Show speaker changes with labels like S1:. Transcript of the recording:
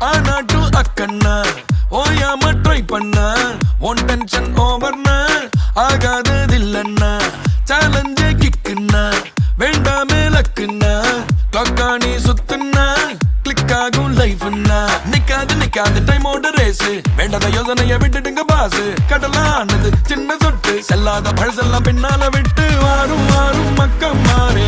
S1: ஆனாட்டு அக்கண்ணா ஓயாம ட்ரை பண்ண one tension ஓவர்னா ஆகாததில்லண்ணா சேலஞ்சே கிக்குன்னா வேண்டாமே லக்குன்னா கிளாக்கானி சுத்துன்னா கிளிக் ஆகும் லைஃப்னா நிக்காது டைமோட ரேஸ் வேண்டாத யோசனைய விட்டுடுங்க பாசு கடலானது சின்ன சொட்டு செல்லாத பழசெல்லாம் பின்னால விட்டு வாரும் வாரும் மக்கம் மாறு